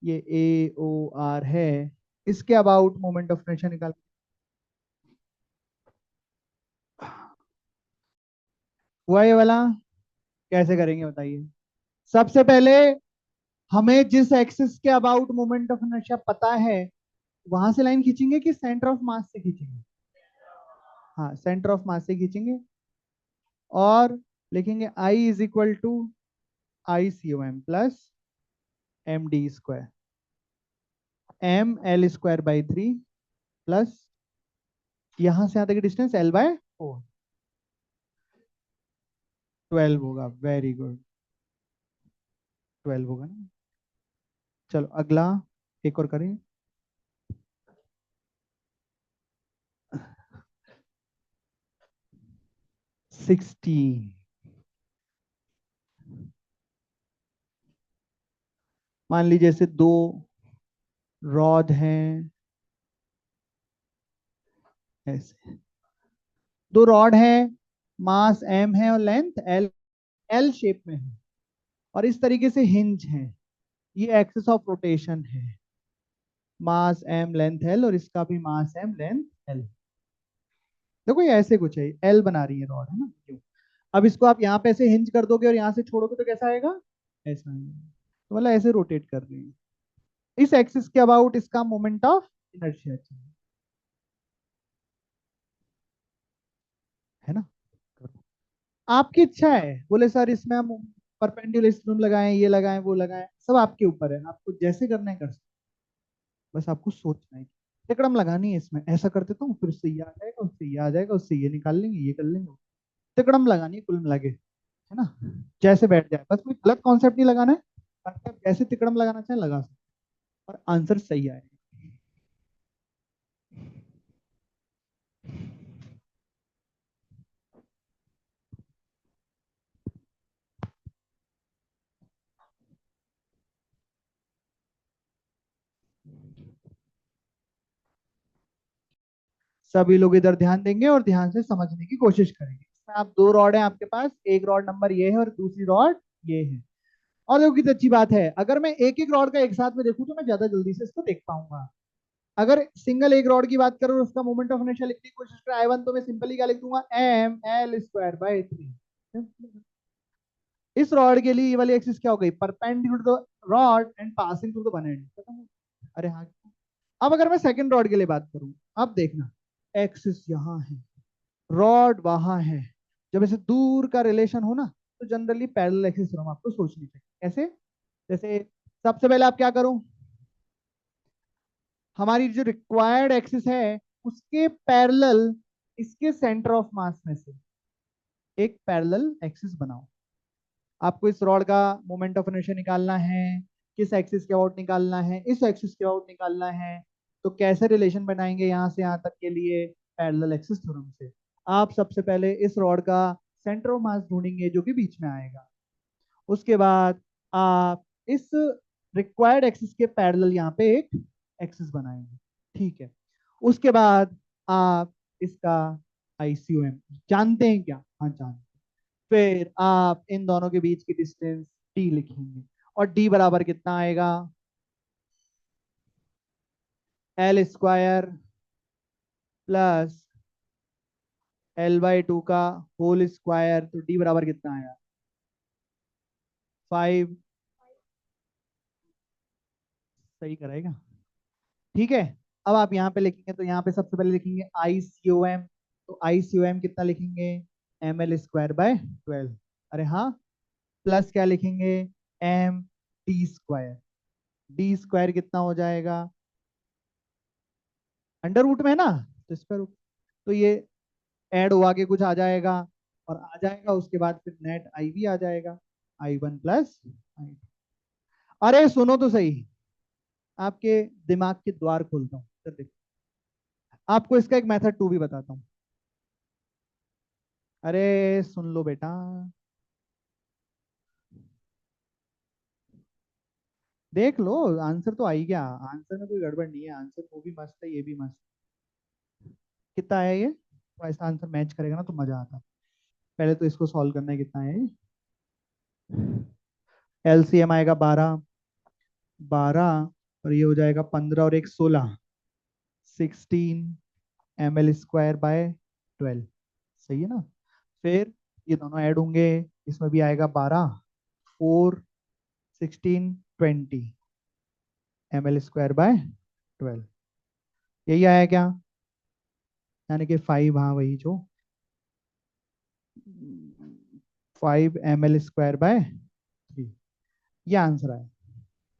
ये ए ओ आर है। इसके अबाउट मोमेंट ऑफ इनर्शिया निकाल। हुआ ये वाला? कैसे करेंगे बताइए? सबसे पहले हमें जिस एक्सिस के अबाउट मोमेंट ऑफ इनर्शिया पता है वहां से लाइन खींचेंगे कि सेंटर ऑफ मास से खींचेंगे? हाँ सेंटर ऑफ मास से खींचेंगे। और लिखेंगे I is equal to I C O M plus M D square, M L² / 3 plus यहां से यहां तक की डिस्टेंस L/4। 12 होगा, वेरी गुड। 12 होगा ना? चलो अगला एक और करें। 60। मान लीजिए जैसे दो रॉड हैं, ऐसे दो रॉड है, मास m है और लेंथ l, एल शेप में है, और इस तरीके से हिंज है। ये एक्सिस ऑफ रोटेशन है, मास m लेंथ l, और इसका भी मास m लेंथ l। देखो ये ऐसे कुछ है, एल बना रही है रॉड, है ना? क्यों? अब इसको आप यहाँ पे ऐसे हिंज कर दोगे और यहाँ से छोड़ोगे तो कैसा आएगा? ऐसा आएगा। तो मतलब ऐसे रोटेट कर रही है। इस एक्सिस के अबाउट इसका मोमेंट ऑफ इनर्शिया चाहिए, है ना? आपकी इच्छा है, बोले सर इसमें हम परपेंडिकुलर स्ट्रीम लगाएं, ये लगाएं, वो लगाएं, सब आपके ऊपर है। आपको जैसे करना है कर सकते हैं। बस आपको सोचना है कि तिकड़म लगानी है इसमें, ऐसा कर देता हूँ फिर उससे ये आ जाएगा, उससे ये आ जाएगा, उससे ये निकाल लेंगे, ये कर लेंगे। तिकड़म लगानी है कुल मिला के, है ना? जैसे बैठ जाए, बस कोई गलत कॉन्सेप्ट नहीं लगाना है। बाकी आप जैसे तिकड़म लगाना चाहे लगा सकते हैं, और आंसर सही आएगा। सभी लोग इधर ध्यान देंगे और ध्यान से समझने की कोशिश करेंगे। इसमें आप दो रॉड है आपके पास, एक रॉड नंबर ये है और दूसरी रॉड ये है। और देखो कितनी अच्छी बात है, अगर मैं एक एक रॉड का एक साथ में देखूं तो मैं ज्यादा जल्दी से इसको देख पाऊंगा। अगर सिंगल एक रॉड की बात करूं और उसका मोमेंट ऑफ इनर्शिया लिखने की कोशिश करें आई वन, तो मैं सिंपली क्या लिख दूंगा, एम एल स्क्वायर बाय 3। इस रॉड के लिए ये वाली एक्सिस क्या हो गई, perpendicular to the rod and passing through the one end. अरे हाँ। अब अगर मैं सेकंड रॉड के लिए बात करूं, अब देखना, एक्सिस यहाँ है, रॉड वहां है, जब ऐसे दूर का रिलेशन हो ना, तो जनरली पैरेलल एक्सिस हम आपको सोचनी चाहिए। कैसे? जैसे सबसे पहले आप क्या करो, हमारी जो रिक्वायर्ड एक्सिस है उसके पैरेलल इसके सेंटर ऑफ मास में से एक पैरेलल एक्सिस बनाओ। आपको इस रॉड का मोमेंट ऑफ इनर्शिया निकालना है, किस एक्सिस के अबाउट निकालना है, इस एक्सिस के अबाउट निकालना है, तो कैसे रिलेशन बनाएंगे यहाँ से यहाँ तक के लिए, पैरेलल एक्सिस थ्योरम से। आप सबसे पहले इस रॉड का सेंटर ऑफ मास ढूंढेंगे जो कि बीच में आएगा। उसके बाद आप इस रिक्वायर्ड एक्सिस के पैरेलल यहाँ पे एक एक्सिस बनाएंगे। ठीक है। उसके बाद आप इसका आईसीओएम जानते हैं क्या? हाँ जानते हैं। फिर आप इन दोनों के बीच की डिस्टेंस डी लिखेंगे, और डी बराबर कितना आएगा, एल स्क्वायर प्लस L/2 का होल स्क्वायर, तो डी बराबर कितना आया, 5। सही कराएगा। ठीक है। अब आप यहाँ पे लिखेंगे तो यहाँ पे सबसे पहले लिखेंगे ICOM, तो ICOM कितना लिखेंगे, ml² बाय 12। अरे हाँ। प्लस क्या लिखेंगे, M d², d² कितना हो जाएगा, अंडर रूट में है ना, तो स्क्वायर रूट, तो ये ऐड हुआ के कुछ आ जाएगा, और आ जाएगा उसके बाद फिर नेट आई भी आ जाएगा, I1 + I2। अरे सुनो तो सही, आपके दिमाग के द्वार खोलता हूँ, फिर देखो आपको इसका एक मेथड टू भी बताता हूँ। अरे सुन लो बेटा, देख लो, आंसर तो आ ही गया, आंसर में कोई गड़बड़ नहीं है, आंसर वो भी मस्त है ये भी मस्त। कितना आया ये, तो ऐसा आंसर मैच करेगा ना तो मजा आता। पहले तो इसको सॉल्व करना है, कितना है ये, एलसीएम आएगा 12, 12 और ये हो जाएगा 15 और एक 16, 16 ml² बाय 12। सही है ना? फिर ये दोनों ऐड होंगे, इसमें भी आएगा 12, 4, 16, 20 ml² बाय 12। यही आया क्या, यानी कि 5, हाँ वही जो 5 ml² बाय 3, ये आंसर आया।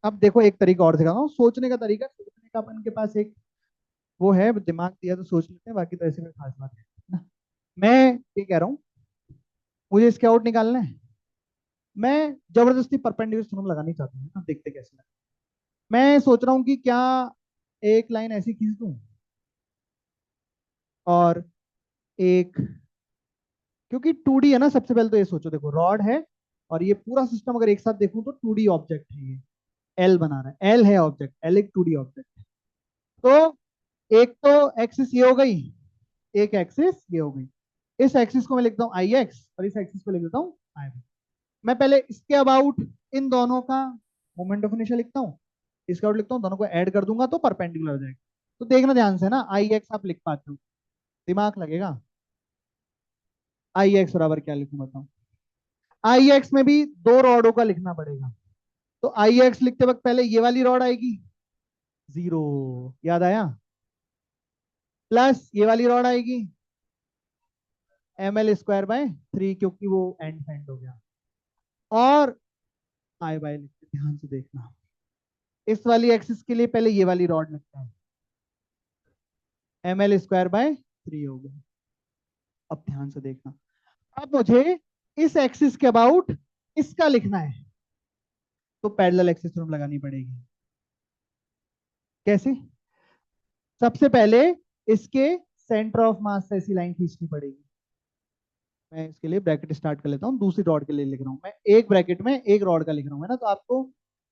अब देखो एक तरीका और दिखाता हूँ सोचने का तरीका, सोचने का अपन के पास एक वो है, दिमाग दिया तो सोच लेते हैं, बाकी तो ऐसे कोई खास बात है ना। मैं ये कह रहा हूँ, मुझे इसके आउट निकालना है, मैं जबरदस्ती परपेंडिकुलर थ्योरम लगानी चाहता हूँ ना, देखते कैसे लगता है। मैं सोच रहा हूँ कि क्या एक लाइन ऐसी खींच दूं, और एक, क्योंकि 2D है ना, सबसे पहले तो ये सोचो, देखो रॉड है और ये पूरा सिस्टम अगर एक साथ देखूं तो 2D ऑब्जेक्ट है ये, एल बना रहा है, एल है ऑब्जेक्ट, एल एक 2D ऑब्जेक्ट है। तो एक तो एक्सिस ये हो गई, एक एक्सिस ये हो गई, इस एक्सिस को मैं लिखता हूँ आई एक्स और इस एक्सिस को लिख देता हूँ आई वाई। मैं पहले इसके अबाउट इन दोनों का मोमेंट ऑफ इनर्शिया लिखता हूँ, इसके अबाउट लिखता हूँ, दोनों को ऐड कर दूंगा तो परपेंडिकुलर हो जाएगा। तो देखना ध्यान से ना, आई एक्स आप लिख पाते हो, दिमाग लगेगा। आई एक्स बराबर क्या लिखूं बताओ, आई एक्स में भी दो रॉडों का लिखना पड़ेगा, तो आई एक्स लिखते वक्त पहले ये वाली रॉड आएगी, 0, याद आया, प्लस ये वाली रॉड आएगी ml² बाय 3, क्योंकि वो एंड एंड हो गया, और आई बाय लिखते, ध्यान से देखना, इस वाली एक्सिस के लिए पहले ये वाली रॉड लिखता है, ml² बाय 3 हो गया। अब ध्यान से देखना, अब मुझे इस एक्सिस के अबाउट इसका लिखना है, तो पैरेलल एक्सिस थ्योरम लगानी पड़ेगी। कैसे? सबसे पहले इसके सेंटर ऑफ मास से ऐसी लाइन खींचनी पड़ेगी। मैं इसके लिए ब्रैकेट स्टार्ट कर लेता हूँ, दूसरी रॉड के लिए लिख रहा हूँ, मैं एक ब्रैकेट में एक रॉड का लिख रहा हूँ, है ना, तो आपको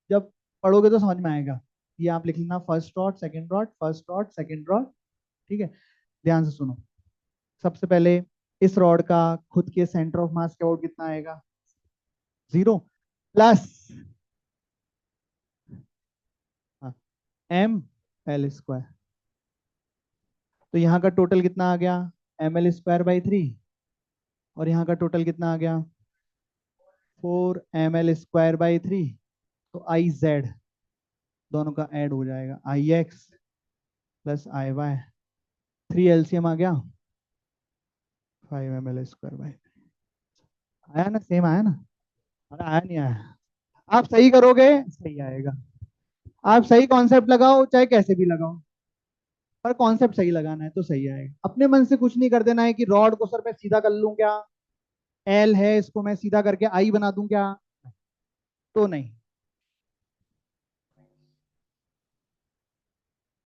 जब पढ़ोगे तो समझ में आएगा। ये आप लिख लेना, first rod second rod, first rod second rod. ठीक है। ध्यान से सुनो। सबसे पहले इस रॉड का खुद के सेंटर ऑफ मास का वोट कितना आएगा, 0 प्लस एम एल स्क्वायर। तो यहाँ का टोटल कितना आ गया, ml²/3, और यहाँ का टोटल कितना आ गया, 4ml²/3। तो आई जेड दोनों का ऐड हो जाएगा, आई X plus I Y, 3 LCM आ गया, 5ml²/। आया ना, सेम आया ना? अरे आया नहीं आया? आप सही करोगे सही आएगा। आप सही कॉन्सेप्ट लगाओ चाहे कैसे भी लगाओ, पर कॉन्सेप्ट सही लगाना है तो सही आएगा। अपने मन से कुछ नहीं कर देना है कि रॉड को सर मैं सीधा कर लूं क्या, एल है इसको मैं सीधा करके आई बना दूं क्या, तो नहीं।